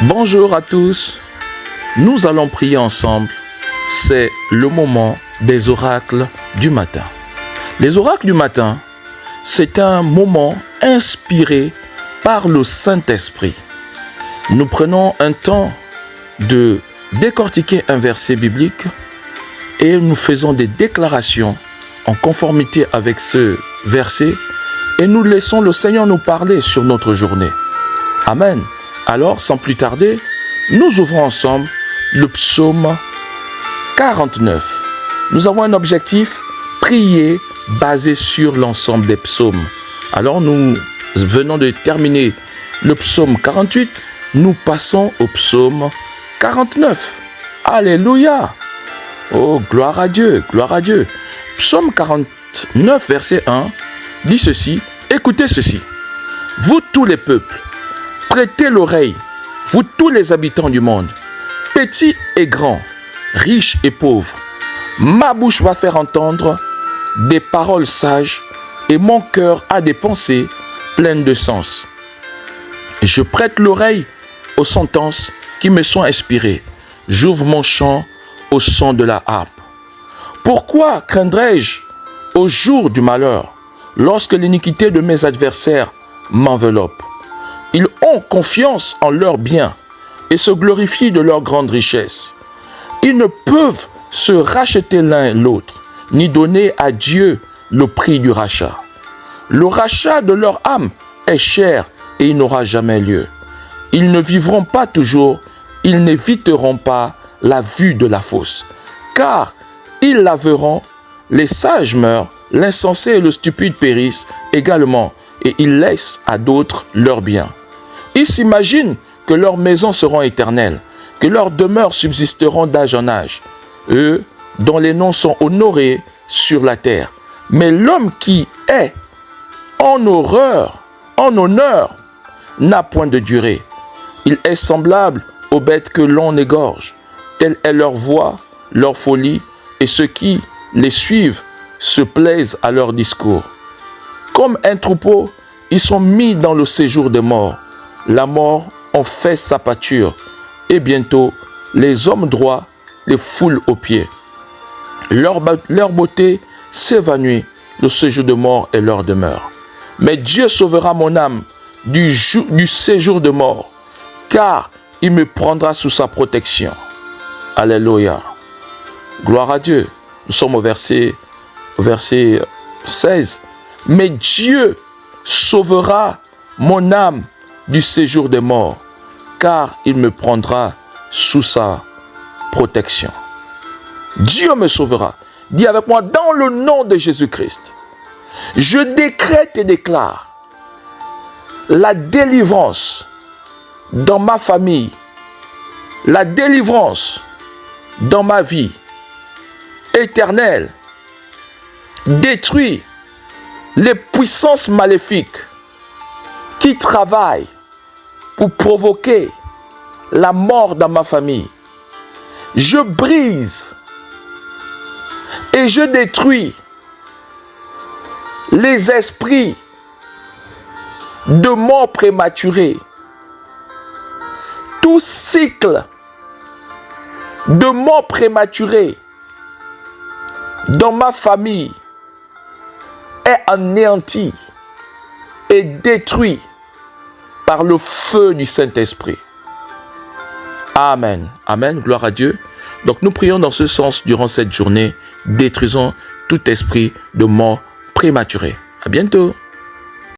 Bonjour à tous, nous allons prier ensemble. C'est le moment des oracles du matin. Les oracles du matin, c'est un moment inspiré par le Saint-Esprit. Nous prenons un temps de décortiquer un verset biblique et nous faisons des déclarations en conformité avec ce verset et nous laissons le Seigneur nous parler sur notre journée. Amen. Alors, sans plus tarder, nous ouvrons ensemble le psaume 49. Nous avons un objectif, prier basé sur l'ensemble des psaumes. Alors, nous venons de terminer le psaume 48, nous passons au psaume 49. Alléluia! Oh, gloire à Dieu, gloire à Dieu. Psaume 49, verset 1, dit ceci, écoutez ceci. Vous tous les peuples, prêtez l'oreille, vous tous les habitants du monde, petits et grands, riches et pauvres. Ma bouche va faire entendre des paroles sages et mon cœur a des pensées pleines de sens. Je prête l'oreille aux sentences qui me sont inspirées. J'ouvre mon chant au son de la harpe. Pourquoi craindrais-je au jour du malheur, lorsque l'iniquité de mes adversaires m'enveloppe? Ils ont confiance en leurs biens et se glorifient de leur grande richesse. Ils ne peuvent se racheter l'un l'autre, ni donner à Dieu le prix du rachat. Le rachat de leur âme est cher et il n'aura jamais lieu. Ils ne vivront pas toujours, ils n'éviteront pas la vue de la fosse, car ils la verront, les sages meurent, l'insensé et le stupide périssent également, et ils laissent à d'autres leurs biens. Ils s'imaginent que leurs maisons seront éternelles, que leurs demeures subsisteront d'âge en âge, eux dont les noms sont honorés sur la terre. Mais l'homme qui est en honneur, n'a point de durée. Il est semblable aux bêtes que l'on égorge. Telle est leur voix, leur folie, et ceux qui les suivent se plaisent à leur discours. Comme un troupeau, ils sont mis dans le séjour des morts. La mort en fait sa pâture, et bientôt les hommes droits les foulent aux pieds. Leur beauté s'évanouit, le séjour de mort est leur demeure. Mais Dieu sauvera mon âme du séjour de mort, car il me prendra sous sa protection. Alléluia. Gloire à Dieu. Nous sommes au verset 16. Mais Dieu sauvera mon âme du séjour des morts, car il me prendra sous sa protection. Dieu me sauvera. Dis avec moi, dans le nom de Jésus-Christ, je décrète et déclare la délivrance dans ma famille, la délivrance dans ma vie éternelle. Détruis les puissances maléfiques qui travaillent pour provoquer la mort dans ma famille. Je brise et je détruis les esprits de mort prématurée. Tout cycle de mort prématurée dans ma famille est anéanti et détruit par le feu du Saint-Esprit. Amen. Amen. Gloire à Dieu. Donc nous prions dans ce sens durant cette journée. Détruisons tout esprit de mort prématurée. À bientôt.